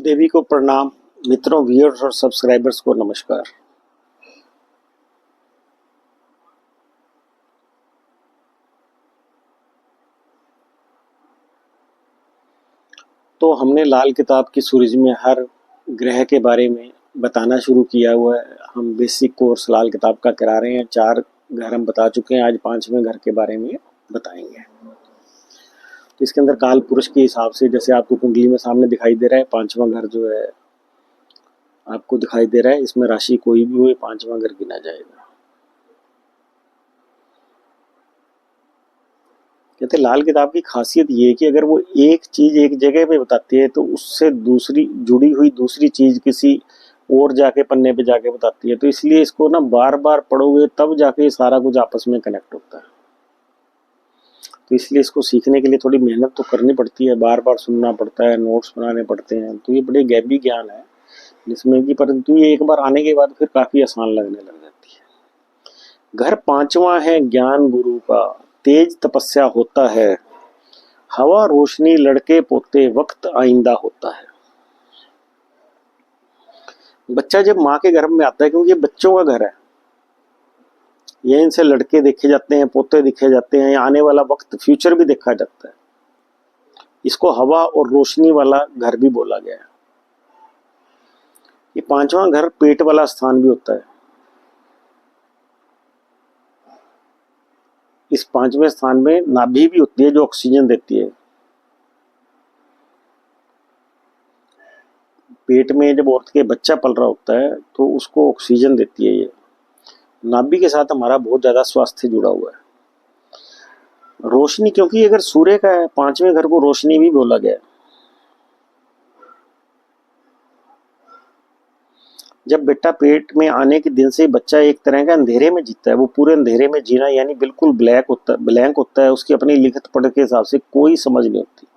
देवी को प्रणाम। मित्रों, व्यूअर्स और सब्सक्राइबर्स को नमस्कार। तो हमने लाल किताब की सीरीज में हर ग्रह के बारे में बताना शुरू किया हुआ है। हम बेसिक कोर्स लाल किताब का करा रहे हैं। 4 घर हम बता चुके हैं, आज 5वें घर के बारे में बताएंगे। तो इसके अंदर काल पुरुष के हिसाब से, जैसे आपको कुंडली में सामने दिखाई दे रहा है, 5वां घर जो है आपको दिखाई दे रहा है, इसमें राशि कोई भी हो 5वां घर गिना जाएगा। कहते लाल किताब की खासियत ये है कि अगर वो एक चीज एक जगह पे बताती है तो उससे दूसरी जुड़ी हुई दूसरी चीज किसी और जाके पन्ने पे जाके बताती है। तो इसलिए इसको ना बार बार पढ़ोगे तब जाके सारा कुछ आपस में कनेक्ट होता है। तो इसलिए इसको सीखने के लिए थोड़ी मेहनत तो करनी पड़ती है, बार बार सुनना पड़ता है, नोट्स बनाने पड़ते हैं। तो ये बड़े गैबी ज्ञान है जिसमें कि, परंतु ये एक बार आने के बाद फिर काफी आसान लगने लग जाती है। घर 5वां है ज्ञान गुरु का, तेज तपस्या होता है, हवा रोशनी लड़के पोते वक्त आइंदा होता है। बच्चा जब माँ के गर्भ में आता है, क्योंकि ये बच्चों का घर है, ये इनसे लड़के देखे जाते हैं, पोते देखे जाते हैं, आने वाला वक्त फ्यूचर भी देखा जाता है। इसको हवा और रोशनी वाला घर भी बोला गया है। ये 5वां घर पेट वाला स्थान भी होता है। इस 5वें स्थान में नाभि भी होती है जो ऑक्सीजन देती है। पेट में जब औरत के बच्चा पल रहा होता है तो उसको ऑक्सीजन देती है। ये नाभि के साथ हमारा बहुत ज्यादा स्वास्थ्य जुड़ा हुआ है। रोशनी, क्योंकि अगर सूर्य का है, 5वें घर को रोशनी भी बोला गया है। जब बेटा पेट में आने के दिन से बच्चा एक तरह का अंधेरे में जीता है। वो पूरे अंधेरे में जीना यानी बिल्कुल ब्लैंक होता है। उसकी अपनी लिखत पढ़ के हिसाब से कोई समझ नहीं होती।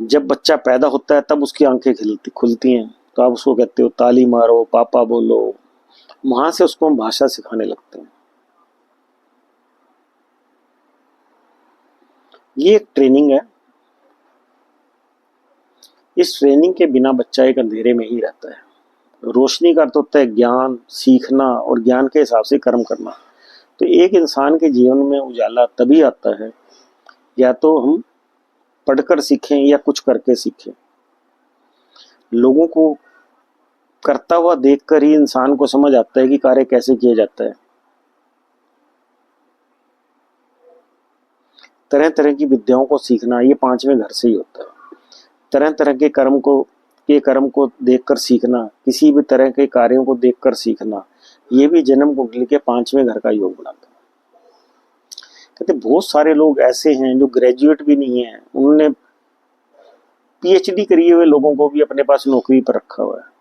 जब बच्चा पैदा होता है तब उसकी आंखें खुलती हैं, तो आप उसको कहते हो ताली मारो, पापा बोलो। वहां से उसको हम भाषा सिखाने लगते हैं। ये एक ट्रेनिंग है। इस ट्रेनिंग के बिना बच्चा एक अंधेरे में ही रहता है। रोशनी का अर्थ होता है ज्ञान, सीखना और ज्ञान के हिसाब से कर्म करना। तो एक इंसान के जीवन में उजाला तभी आता है या तो हम पढ़कर सीखें या कुछ करके सीखें। लोगों को करता हुआ देखकर ही इंसान को समझ आता है कि कार्य कैसे किया जाता है। तरह तरह की विद्याओं को सीखना ये 5वें घर से ही होता है। तरह तरह के कर्म को देखकर सीखना, किसी भी तरह के कार्यों को देखकर सीखना, ये भी जन्म कुंडली के 5वें घर का योग बनाता है। कहते बहुत सारे लोग ऐसे हैं जो ग्रेजुएट भी नहीं है, उन्होंने पीएचडी करी हुए लोगों को भी अपने पास नौकरी पर रखा हुआ है।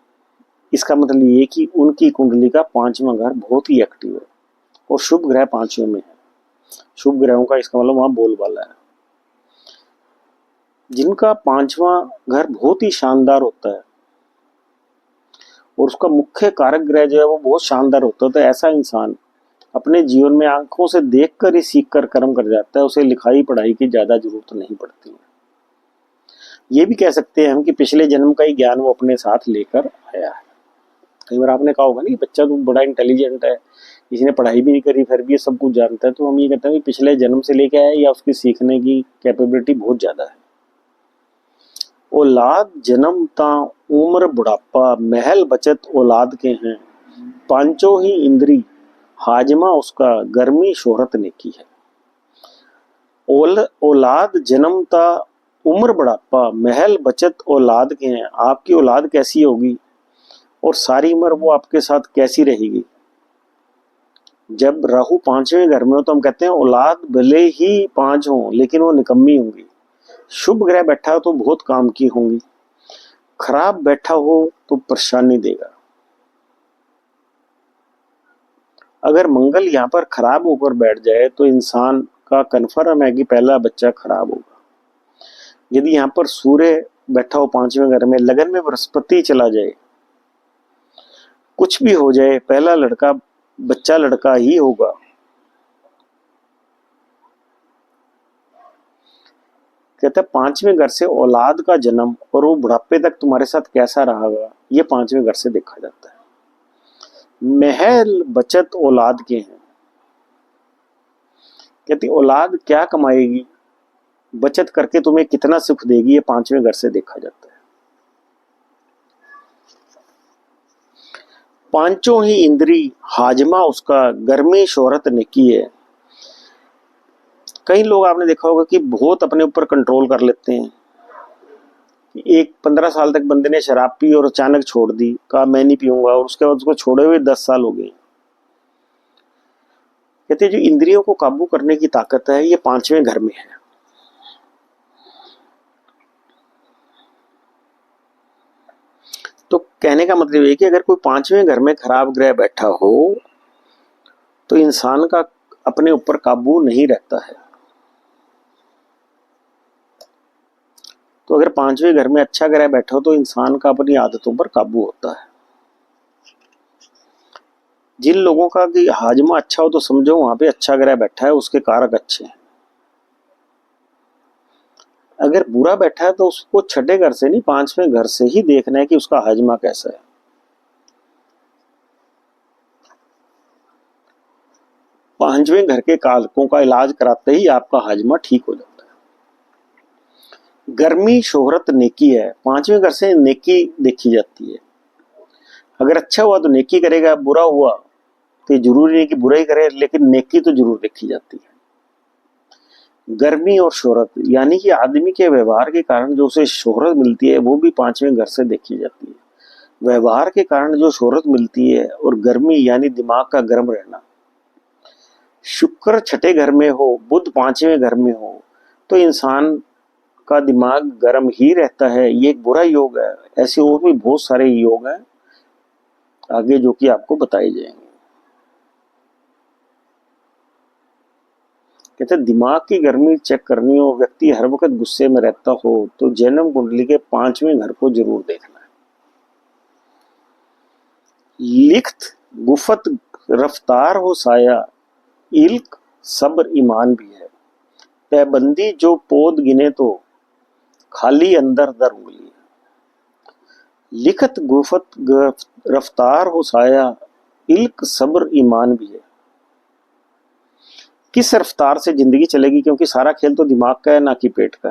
इसका मतलब ये कि उनकी कुंडली का 5वां घर बहुत ही एक्टिव है और शुभ ग्रह 5वें में है। शुभ ग्रहों का इसका मतलब वहां बोलबाला है। जिनका 5वां घर बहुत ही शानदार होता है और उसका मुख्य कारक ग्रह जो है वो बहुत शानदार होता है, तो ऐसा इंसान अपने जीवन में आंखों से देखकर ही सीख कर कर्म कर जाता है। उसे लिखाई पढ़ाई की ज्यादा जरूरत नहीं पड़ती है। ये भी कह सकते हैं हम कि पिछले जन्म का ही ज्ञान वो अपने साथ लेकर आया है। कई बार आपने कहा होगा ना, बच्चा तो बड़ा इंटेलिजेंट है, इसने पढ़ाई भी नहीं करी फिर भी ये सब कुछ जानता है। तो हम ये कहते हैं कि पिछले जन्म से लेके आया या उसकी सीखने की कैपेबिलिटी बहुत ज्यादा है। औलाद जन्मता उम्र बुढ़ापा, महल बचत औलाद के हैं, पांचों ही इंद्री हाजमा उसका, गर्मी शोहरत नेकी है। औलाद जन्मता उम्र बुढ़ापा, महल बचत औलाद के हैं। आपकी औलाद कैसी होगी और सारी उम्र वो आपके साथ कैसी रहेगी। जब राहु 5वें घर में हो तो हम कहते हैं औलाद भले ही 5 हो लेकिन वो निकम्मी होंगी। शुभ ग्रह बैठा हो तो बहुत काम की होंगी, खराब बैठा हो तो परेशानी देगा। अगर मंगल यहाँ पर खराब होकर बैठ जाए तो इंसान का कन्फर्म है कि पहला बच्चा खराब होगा। यदि यहाँ पर सूर्य बैठा हो 5वें घर में, लगन में बृहस्पति चला जाए, कुछ भी हो जाए, पहला बच्चा लड़का ही होगा। कहते हैं पांचवें घर से औलाद का जन्म और वो बुढ़ापे तक तुम्हारे साथ कैसा रहेगा, ये पांचवें घर से देखा जाता है। महल बचत औलाद के हैं। कहती औलाद क्या कमाएगी, बचत करके तुम्हें कितना सुख देगी, ये पांचवें घर से देखा जाता है। पांचों ही इंद्री हाजमा उसका, गर्मी शोहरत नेकी है। कई लोग आपने देखा होगा कि बहुत अपने ऊपर कंट्रोल कर लेते हैं। एक 15 साल तक बंदे ने शराब पी और अचानक छोड़ दी, कहा मैं नहीं पीऊंगा, और उसके बाद उसको छोड़े हुए 10 साल हो गए। कहते जो इंद्रियों को काबू करने की ताकत है, ये पांचवें घर में है। तो कहने का मतलब ये कि अगर कोई पांचवें घर में खराब ग्रह बैठा हो तो इंसान का अपने ऊपर काबू नहीं रहता है। तो अगर पांचवें घर में अच्छा ग्रह बैठा हो तो इंसान का अपनी आदतों पर काबू होता है। जिन लोगों का कि हाजमा अच्छा हो तो समझो वहां पे अच्छा ग्रह बैठा है, उसके कारक अच्छे हैं। अगर बुरा बैठा है तो उसको छठे घर से नहीं, पांचवें घर से ही देखना है कि उसका हाजमा कैसा है। पांचवें घर के कारकों का इलाज कराते ही आपका हाजमा ठीक हो जाता है। गर्मी शोहरत नेकी है। पांचवें घर से नेकी देखी जाती है। अगर अच्छा हुआ तो नेकी करेगा, बुरा हुआ तो जरूरी नहीं कि बुरा ही करे, लेकिन नेकी तो जरूर देखी जाती है। गर्मी और शोहरत यानी कि आदमी के व्यवहार के कारण जो उसे शोहरत मिलती है वो भी पांचवें घर से देखी जाती है। व्यवहार के कारण जो शोहरत मिलती है और गर्मी यानी दिमाग का गर्म रहना। शुक्र छठे घर में हो, बुध पांचवें घर में हो तो इंसान का दिमाग गर्म ही रहता है। ये एक बुरा योग है। ऐसे और भी बहुत सारे योग हैं आगे जो कि आपको बताए जाएंगे। कहते दिमाग की गर्मी चेक करनी हो, व्यक्ति हर वक्त गुस्से में रहता हो तो जन्म कुंडली के पांचवें घर को जरूर देखना है। लिखत गुफत रफ्तार हो साया, इल्क सब्र ईमान भी है। पैबंदी जो पोद गिने तो खाली अंदर दर उंगली। लिखत गुफत रफ्तार हो साया, इल्क सब्र ईमान भी है। किस रफ्तार से जिंदगी चलेगी, क्योंकि सारा खेल तो दिमाग का है ना कि पेट का।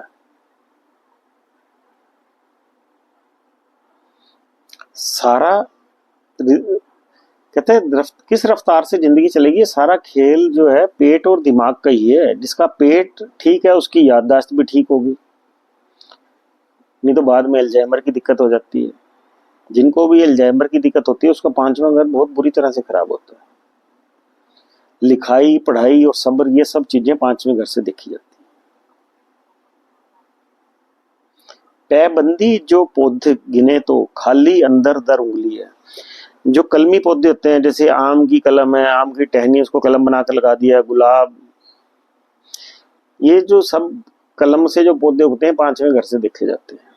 सारा कहते हैं किस रफ्तार से जिंदगी चलेगी, सारा खेल जो है पेट और दिमाग का ही है। जिसका पेट ठीक है उसकी याददाश्त भी ठीक होगी, नहीं तो बाद में अल्जाइमर की दिक्कत हो जाती है। जिनको भी अल्जाइमर की दिक्कत होती है उसका पांचवा घर बहुत बुरी तरह से खराब होता है। लिखाई पढ़ाई और सब्र ये सब चीजें पांचवें घर से देखी जाती है। पैबंदी जो पौधे गिने तो खाली अंदर दर उंगली है। जो कलमी पौधे होते हैं, जैसे आम की कलम है, आम की टहनी उसको कलम बनाकर लगा दिया, गुलाब, ये जो सब कलम से जो पौधे उगते हैं पांचवें घर से देखे जाते हैं।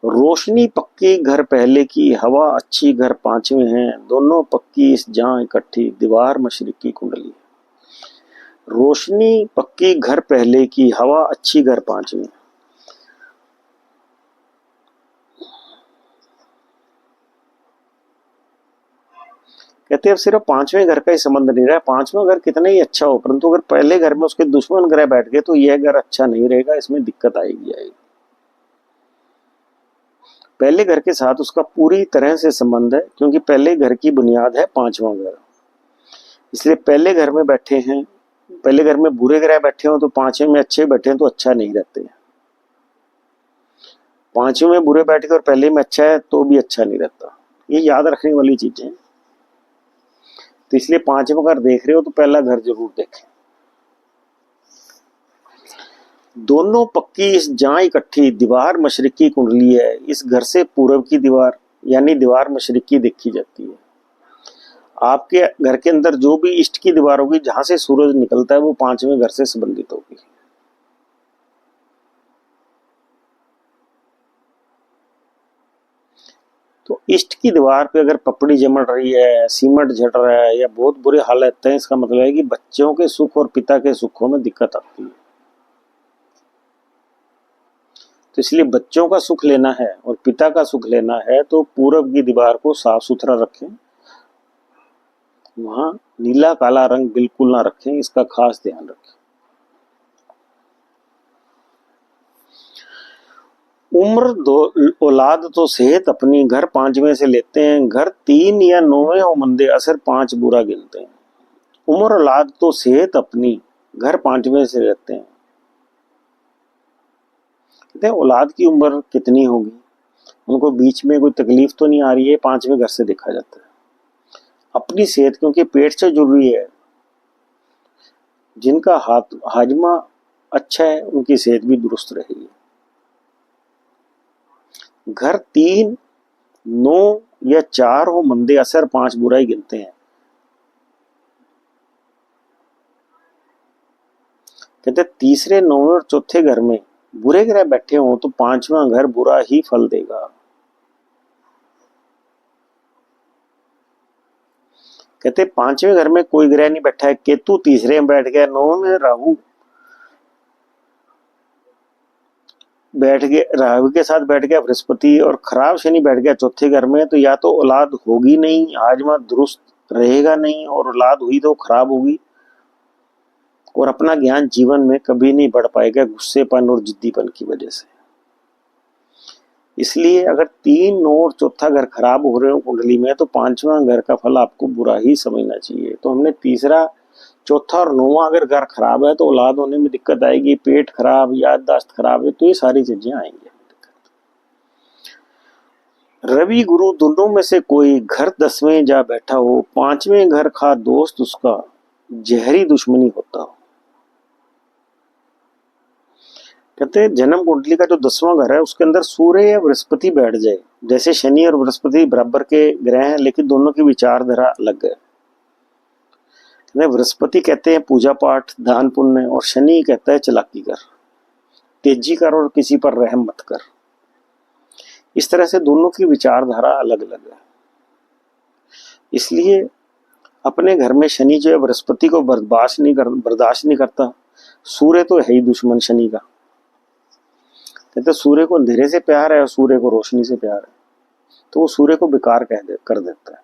रोशनी पक्की घर पहले की, हवा अच्छी घर पांचवें हैं, दोनों पक्की इस जहां इकट्ठी, दीवार मशरिक की कुंडली। रोशनी पक्की घर पहले की, हवा अच्छी घर पांचवें। कहते हैं अब सिर्फ पांचवें घर का ही संबंध नहीं रहा, पांचवा घर कितना ही अच्छा हो परंतु अगर पहले घर में उसके दुश्मन ग्रह बैठ गए तो यह घर अच्छा नहीं रहेगा, इसमें दिक्कत आएगी। पहले घर के साथ उसका पूरी तरह से संबंध है, क्योंकि पहले घर की बुनियाद है पांचवा घर। इसलिए पहले घर में बैठे हैं, पहले घर में बुरे ग्रह बैठे हो तो पांचवें में अच्छे बैठे हैं तो अच्छा नहीं रहते हैं। पांचवें में बुरे बैठ गए और पहले में अच्छा है तो भी अच्छा नहीं रहता। ये याद रखने वाली चीजें। तो इसलिए पांचवा घर देख रहे हो तो पहला घर जरूर देखें। दोनों पक्की इस जहां इकट्ठी, दीवार मशरिक की कुंडली है। इस घर से पूर्व की दीवार यानी दीवार मशरिक की देखी जाती है। आपके घर के अंदर जो भी ईस्ट की दीवार होगी जहां से सूरज निकलता है वो पांचवें घर से संबंधित होगी। तो ईस्ट की दीवार पे अगर पपड़ी जमड़ रही है, सीमेंट झट रहा है या बहुत बुरे हालत है, इसका मतलब है कि बच्चों के सुख और पिता के सुखों में दिक्कत आती है। तो इसलिए बच्चों का सुख लेना है और पिता का सुख लेना है तो पूरब की दीवार को साफ सुथरा रखें, वहां नीला काला रंग बिल्कुल ना रखें, इसका खास ध्यान रखें। उम्र दो औलाद तो सेहत अपनी, घर पांचवें से लेते हैं, घर 3 या 9वें हो मंदे असर 5 बुरा गिनते हैं। उम्र औलाद तो सेहत अपनी, घर पांचवें से लेते हैं। कहते हैं औलाद की उम्र कितनी होगी, उनको बीच में कोई तकलीफ तो नहीं आ रही है, 5वें घर से देखा जाता है। अपनी सेहत, क्योंकि पेट से जरूरी है, जिनका हाजमा अच्छा है उनकी सेहत भी दुरुस्त रहेगी। घर 3, 9 या 4 हो मंदे असर 5 बुराई गिनते हैं। कहते तीसरे, 9वें और चौथे घर में बुरे ग्रह बैठे हों तो 5वां घर बुरा ही फल देगा। कहते 5वें घर में कोई ग्रह नहीं बैठा है, केतु तीसरे में बैठ गया, 9वें में राहु बैठ गया, राहु के साथ बैठ गया बृहस्पति, और खराब शनि बैठ गया चौथे घर में, तो या तो औलाद होगी नहीं, हाजमा दुरुस्त रहेगा नहीं, और औलाद हुई तो खराब होगी, और अपना ज्ञान जीवन में कभी नहीं बढ़ पाएगा गुस्सेपन और जिद्दीपन की वजह से। इसलिए अगर 3, 9 और चौथा घर खराब हो रहे हो कुंडली में तो 5वां घर का फल आपको बुरा ही समझना चाहिए। तो हमने तीसरा, चौथा और 9वां अगर घर खराब है तो औलाद होने में दिक्कत आएगी, पेट खराब, याददाश्त खराब है, तो ये सारी चीजें आएंगी। रवि गुरु दोनों में से कोई घर 10वें जा बैठा हो, 5वें घर का दोस्त उसका जहरी दुश्मनी होता हो। कहते हैं जन्म कुंडली का जो 10वां घर है उसके अंदर सूर्य या बृहस्पति बैठ जाए, जैसे शनि और बृहस्पति बराबर के ग्रह हैं लेकिन दोनों की विचारधारा अलग है। बृहस्पति कहते हैं पूजा पाठ, दान पुण्य, और शनि कहता है चालाकी कर, तेजी कर और किसी पर रहम मत कर। इस तरह से दोनों की विचारधारा अलग अलग है। इसलिए अपने घर में शनि जो है बृहस्पति को बर्दाश्त नहीं करता। सूर्य तो है ही दुश्मन शनि का। कहते सूर्य को अंधेरे से प्यार है और सूर्य को रोशनी से प्यार है, तो वो सूर्य को बेकार कर देता है।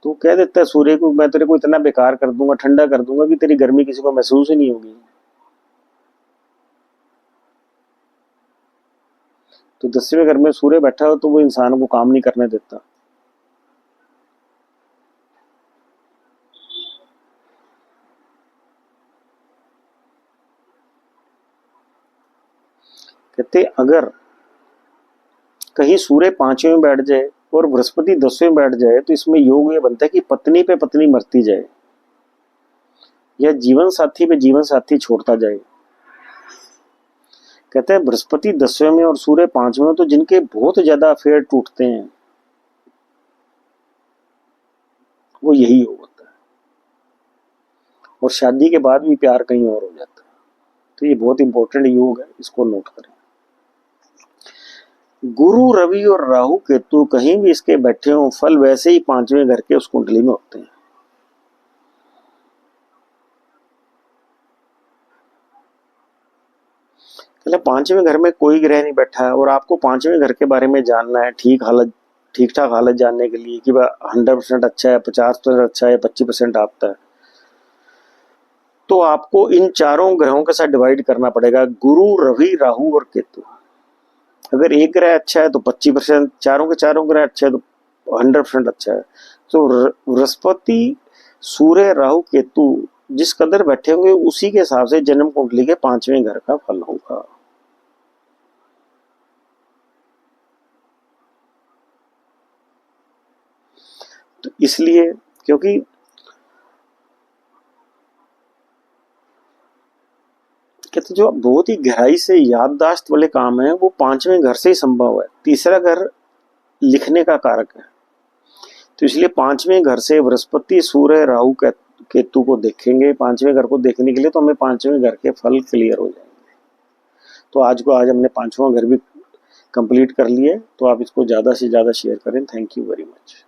तो कह देता है सूर्य को, मैं तेरे को इतना बेकार कर दूंगा, ठंडा कर दूंगा कि तेरी गर्मी किसी को महसूस ही नहीं होगी। तो 10वें घर में सूर्य बैठा हो तो वो इंसान को काम नहीं करने देता। कहते अगर कहीं सूर्य 5वें में बैठ जाए और बृहस्पति 10वें में बैठ जाए तो इसमें योग ये बनता है कि पत्नी पे पत्नी मरती जाए या जीवन साथी पे जीवन साथी छोड़ता जाए। कहते हैं बृहस्पति 10वें में और सूर्य 5वें में, तो जिनके बहुत ज्यादा अफेयर टूटते हैं वो यही योग होता है, और शादी के बाद भी प्यार कहीं और हो जाता है। तो ये बहुत इंपॉर्टेंट योग है, इसको नोट करें। गुरु, रवि और राहु केतु कहीं भी इसके बैठे हों, फल वैसे ही 5वें घर के उस कुंडली में होते हैं। चले 5वें घर में कोई ग्रह नहीं बैठा है और आपको 5वें घर के बारे में जानना है, ठीक ठाक हालत जानने के लिए कि 100% अच्छा है, 50% अच्छा है, 25% आता है, तो आपको इन चारों ग्रहों के साथ डिवाइड करना पड़ेगा, गुरु, रवि, राहु और केतु। अगर एक ग्रह अच्छा है तो 25%, चारों के चारों ग्रह अच्छे है तो 100% अच्छा है। तो बृहस्पति, सूर्य, राहु, केतु जिस कदर बैठे होंगे उसी के हिसाब से जन्म कुंडली के 5वें घर का फल होगा। तो इसलिए क्योंकि कहते जो बहुत ही गहराई से याददाश्त वाले काम है वो 5वें घर से ही संभव है। तीसरा घर लिखने का कारक है, तो इसलिए 5वें घर से बृहस्पति, सूर्य, राहु, केतु को देखेंगे। 5वें घर को देखने के लिए तो हमें 5वें घर के फल क्लियर हो जाएंगे। तो आज हमने 5वां घर भी कंप्लीट कर लिए, तो आप इसको ज़्यादा से ज़्यादा शेयर करें। Thank you very much.